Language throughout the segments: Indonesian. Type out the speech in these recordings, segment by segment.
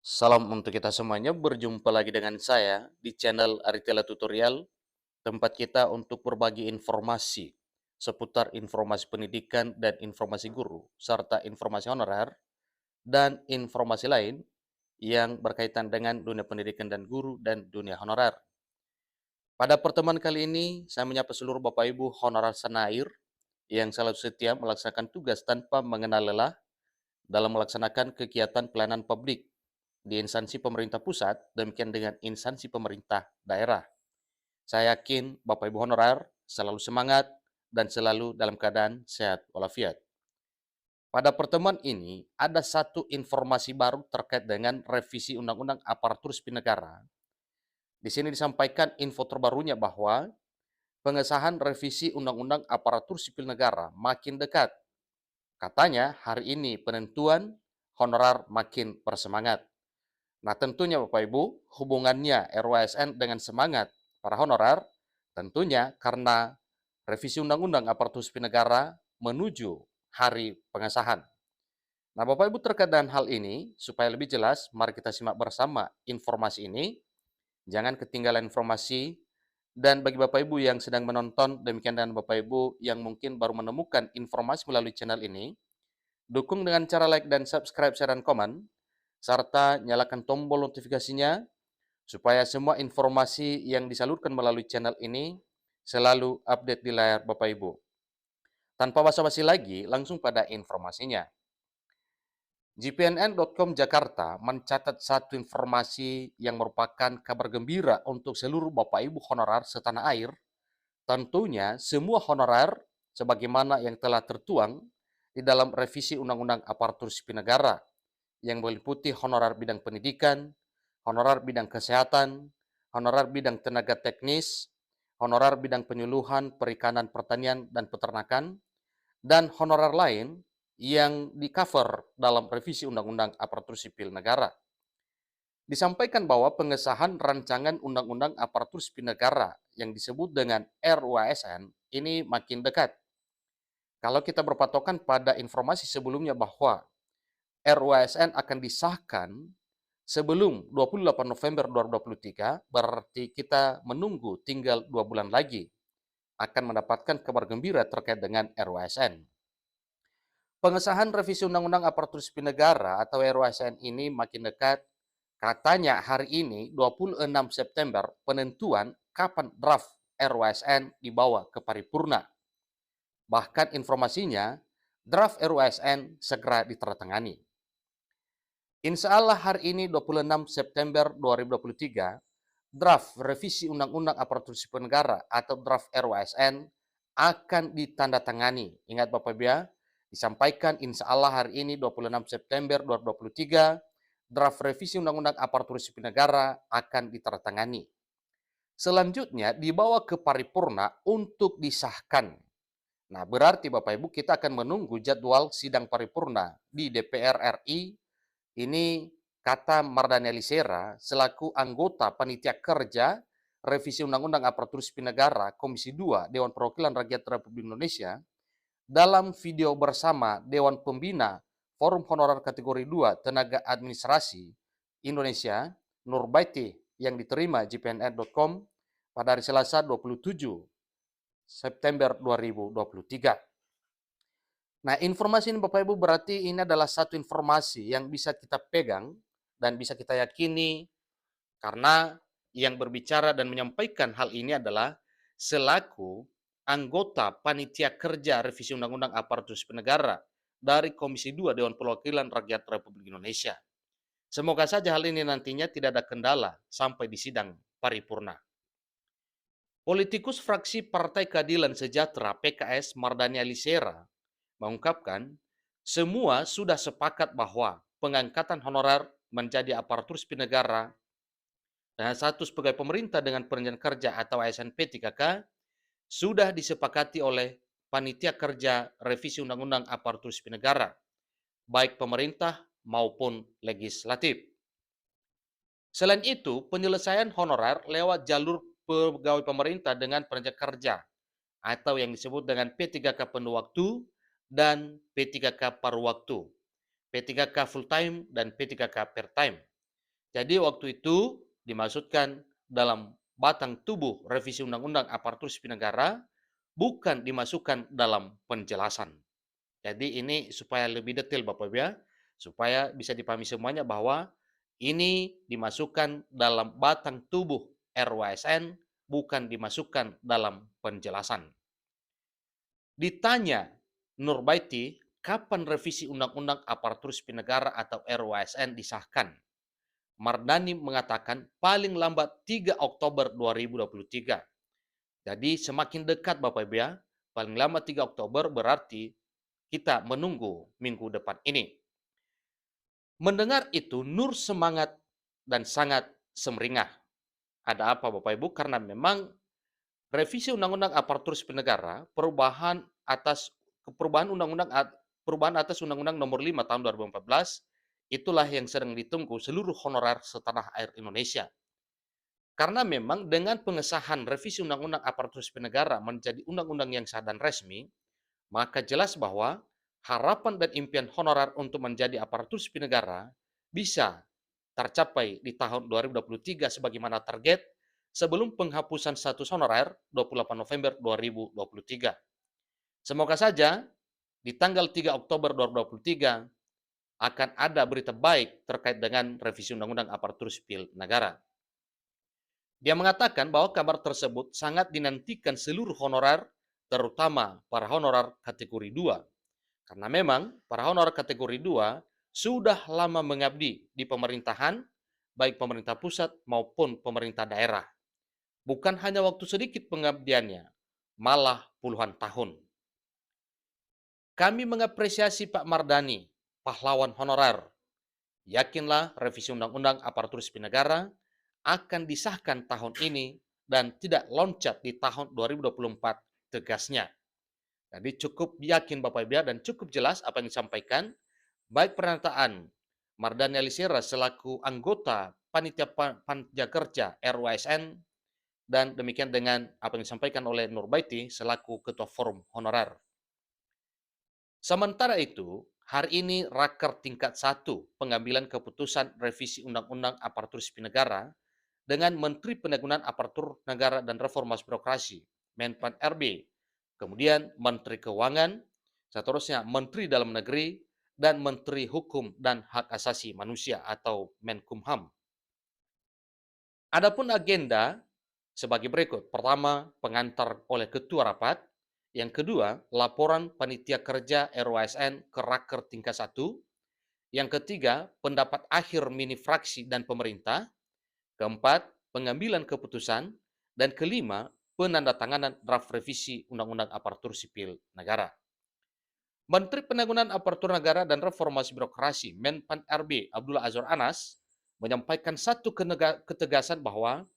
Salam untuk kita semuanya, berjumpa lagi dengan saya di channel Aritela Tutorial, tempat kita untuk berbagi informasi seputar informasi pendidikan dan informasi guru, serta informasi honorer dan informasi lain yang berkaitan dengan dunia pendidikan dan guru dan dunia honorer. Pada pertemuan kali ini, saya menyapa seluruh Bapak Ibu honorer senair yang selalu setia melaksanakan tugas tanpa mengenal lelah dalam melaksanakan kegiatan pelayanan publik di instansi pemerintah pusat, demikian dengan instansi pemerintah daerah. Saya yakin Bapak Ibu honorer selalu semangat dan selalu dalam keadaan sehat walafiat. Pada pertemuan ini, ada satu informasi baru terkait dengan revisi Undang-Undang Aparatur Sipil Negara. Di sini disampaikan info terbarunya bahwa pengesahan revisi Undang-Undang Aparatur Sipil Negara makin dekat. Katanya hari ini penentuan honorer makin bersemangat. Nah, tentunya Bapak Ibu, hubungannya RWSN dengan semangat para honorer, tentunya karena revisi Undang-Undang Aparatur Sipil Negara menuju hari pengesahan. Nah, Bapak Ibu terkait dengan hal ini, supaya lebih jelas, mari kita simak bersama informasi ini. Jangan ketinggalan informasi, dan bagi Bapak Ibu yang sedang menonton, demikian dengan Bapak Ibu yang mungkin baru menemukan informasi melalui channel ini, dukung dengan cara like dan subscribe, share, dan komen, serta nyalakan tombol notifikasinya supaya semua informasi yang disalurkan melalui channel ini selalu update di layar Bapak Ibu. Tanpa basa-basi lagi, langsung pada informasinya. GPNN.com Jakarta mencatat satu informasi yang merupakan kabar gembira untuk seluruh Bapak Ibu honorer setanah air. Tentunya semua honorer sebagaimana yang telah tertuang di dalam revisi Undang-Undang Aparatur Sipil Negara yang meliputi honorer bidang pendidikan, honorer bidang kesehatan, honorer bidang tenaga teknis, honorer bidang penyuluhan, perikanan, pertanian, dan peternakan, dan honorer lain yang di-cover dalam revisi Undang-Undang Aparatur Sipil Negara. Disampaikan bahwa pengesahan rancangan Undang-Undang Aparatur Sipil Negara yang disebut dengan RUASN ini makin dekat. Kalau kita berpatokan pada informasi sebelumnya bahwa RUASN akan disahkan sebelum 28 November 2023, berarti kita menunggu tinggal 2 bulan lagi akan mendapatkan kabar gembira terkait dengan RUASN. Pengesahan revisi Undang-Undang Aparatur Sipil Negara atau RUASN ini makin dekat. Katanya hari ini 26 September penentuan kapan draft RUASN dibawa ke paripurna. Bahkan informasinya draft RUASN segera ditandatangani. Insya Allah hari ini 26 September 2023, draft revisi Undang-Undang Aparatur Sipil Negara atau draft RUASN akan ditandatangani. Ingat Bapak Ibu ya, disampaikan insya Allah hari ini 26 September 2023, draft revisi Undang-Undang Aparatur Sipil Negara akan ditandatangani. Selanjutnya dibawa ke paripurna untuk disahkan. Nah, berarti Bapak Ibu kita akan menunggu jadwal sidang paripurna di DPR RI. Ini kata Mardani Alisera selaku anggota panitia kerja revisi Undang-Undang Aparatur Sipil Negara Komisi 2 Dewan Perwakilan Rakyat Republik Indonesia dalam video bersama Dewan Pembina Forum Honorer Kategori 2 Tenaga Administrasi Indonesia Nurbaiti yang diterima GPNN.com pada hari Selasa 27 September 2023. Nah, informasi ini Bapak Ibu berarti ini adalah satu informasi yang bisa kita pegang dan bisa kita yakini karena yang berbicara dan menyampaikan hal ini adalah selaku anggota panitia kerja revisi Undang-Undang Aparatur Sipil Negara dari Komisi 2 Dewan Perwakilan Rakyat Republik Indonesia. Semoga saja hal ini nantinya tidak ada kendala sampai di sidang paripurna. Politikus fraksi Partai Keadilan Sejahtera PKS Mardani Alisera mengungkapkan, semua sudah sepakat bahwa pengangkatan honorer menjadi aparatur sipil negara dan status pegawai pemerintah dengan perjanjian kerja atau ASN P3K sudah disepakati oleh panitia kerja revisi Undang-Undang Aparatur Sipil Negara, baik pemerintah maupun legislatif. Selain itu, penyelesaian honorer lewat jalur pegawai pemerintah dengan perjanjian kerja atau yang disebut dengan P3K penuh waktu dan P3K paruh waktu, P3K full time dan P3K part time. Jadi waktu itu dimaksudkan dalam batang tubuh revisi Undang-Undang Aparatur Sipil Negara, bukan dimasukkan dalam penjelasan. Jadi ini supaya lebih detail Bapak Ibu ya, supaya bisa dipahami semuanya bahwa ini dimasukkan dalam batang tubuh RUASN, bukan dimasukkan dalam penjelasan. Ditanya Nurbaiti, kapan revisi Undang-Undang Aparatur Sipil Negara atau RUASN disahkan? Mardani mengatakan paling lambat 3 Oktober 2023. Jadi semakin dekat Bapak Ibu ya, paling lambat 3 Oktober berarti kita menunggu minggu depan ini. Mendengar itu, Nur semangat dan sangat semeringah. Ada apa Bapak Ibu? Karena memang revisi Undang-Undang Aparatur Sipil Negara, perubahan Undang-Undang perubahan atas Undang-Undang Nomor 5 Tahun 2014, itulah yang sedang ditunggu seluruh honorer setanah air Indonesia. Karena memang dengan pengesahan revisi Undang-Undang Aparatur Sipil Negara menjadi undang-undang yang sah dan resmi, maka jelas bahwa harapan dan impian honorer untuk menjadi aparatur sipil negara bisa tercapai di tahun 2023 sebagaimana target sebelum penghapusan status honorer 28 November 2023. Semoga saja di tanggal 3 Oktober 2023 akan ada berita baik terkait dengan revisi Undang-Undang Aparatur Sipil Negara. Dia mengatakan bahwa kabar tersebut sangat dinantikan seluruh honorer, terutama para honorer kategori 2. Karena memang para honorer kategori 2 sudah lama mengabdi di pemerintahan, baik pemerintah pusat maupun pemerintah daerah. Bukan hanya waktu sedikit pengabdiannya, malah puluhan tahun. Kami mengapresiasi Pak Mardani, pahlawan honorer. Yakinlah revisi Undang-Undang Aparatur Sipil Negara akan disahkan tahun ini dan tidak loncat di tahun 2024, tegasnya. Jadi cukup yakin Bapak Ibu dan cukup jelas apa yang disampaikan, baik pernyataan Mardani Alisera selaku anggota Panitia Panja Kerja RUASN dan demikian dengan apa yang disampaikan oleh Nurbaiti selaku Ketua Forum Honorer. Sementara itu, hari ini Raker tingkat 1 pengambilan keputusan revisi Undang-Undang Aparatur Sipil Negara dengan Menteri Penanggulangan Aparatur Negara dan Reformasi Birokrasi, Menpan RB, kemudian Menteri Keuangan, seterusnya Menteri Dalam Negeri, dan Menteri Hukum dan Hak Asasi Manusia atau Menkumham. Adapun agenda sebagai berikut. Pertama, pengantar oleh Ketua Rapat. Yang kedua, laporan Panitia Kerja RUASN ke Raker tingkat 1. Yang ketiga, pendapat akhir mini fraksi dan pemerintah. Keempat, pengambilan keputusan. Dan kelima, penandatanganan draft revisi Undang-Undang Aparatur Sipil Negara. Menteri Penanggulangan Aparatur Negara dan Reformasi Birokrasi Menpan RB Abdullah Azwar Anas menyampaikan satu ketegasan bahwa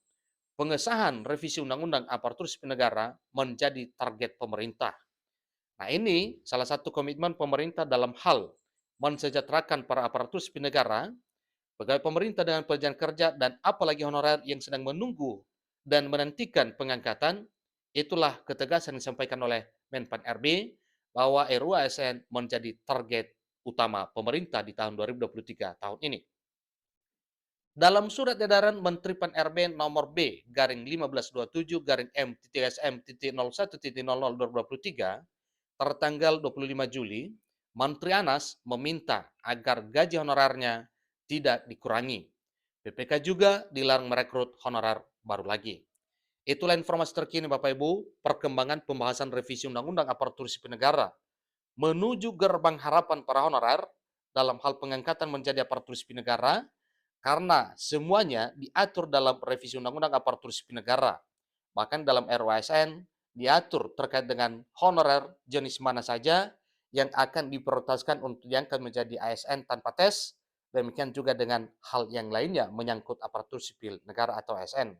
pengesahan revisi Undang-Undang Aparatur Sipil Negara menjadi target pemerintah. Nah ini salah satu komitmen pemerintah dalam hal mensejahterakan para aparatur sipil negara, pegawai pemerintah dengan perjanjian kerja, dan apalagi honorer yang sedang menunggu dan menantikan pengangkatan. Itulah ketegasan yang disampaikan oleh Menpan RB bahwa RUASN menjadi target utama pemerintah di tahun 2023 tahun ini. Dalam surat edaran Menteri Pan RB nomor B garing 1527 garing M.SM.01.00/2023 tertanggal 25 Juli, Menteri Anas meminta agar gaji honorarnya tidak dikurangi. BPK juga dilarang merekrut honorer baru lagi. Itulah informasi terkini Bapak Ibu, perkembangan pembahasan revisi Undang-Undang Aparatur Sipil Negara menuju gerbang harapan para honorer dalam hal pengangkatan menjadi aparatur sipil negara, karena semuanya diatur dalam revisi Undang-Undang Aparatur Sipil Negara. Bahkan dalam RUASN diatur terkait dengan honorer jenis mana saja yang akan diprioritaskan untuk diangkat menjadi ASN tanpa tes, demikian juga dengan hal yang lainnya menyangkut aparatur sipil negara atau ASN.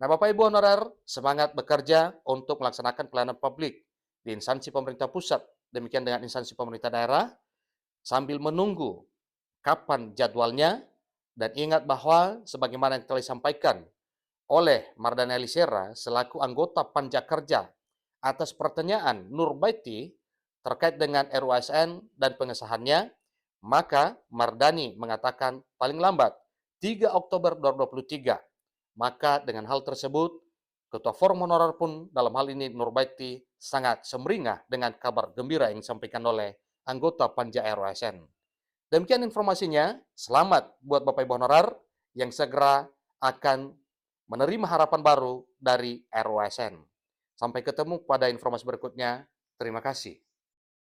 Nah, Bapak Ibu honorer, semangat bekerja untuk melaksanakan pelayanan publik di instansi pemerintah pusat, demikian dengan instansi pemerintah daerah, sambil menunggu kapan jadwalnya, dan ingat bahwa sebagaimana yang telah disampaikan oleh Mardani Alisera selaku anggota Panja Kerja atas pertanyaan Nurbaiti terkait dengan RUASN dan pengesahannya, maka Mardani mengatakan paling lambat 3 Oktober 2023. Maka dengan hal tersebut, Ketua Forum Honorer pun dalam hal ini Nurbaiti sangat semeringah dengan kabar gembira yang disampaikan oleh anggota Panja ROSN. Demikian informasinya, selamat buat Bapak Ibu Honorer yang segera akan menerima harapan baru dari ROSN. Sampai ketemu pada informasi berikutnya. Terima kasih.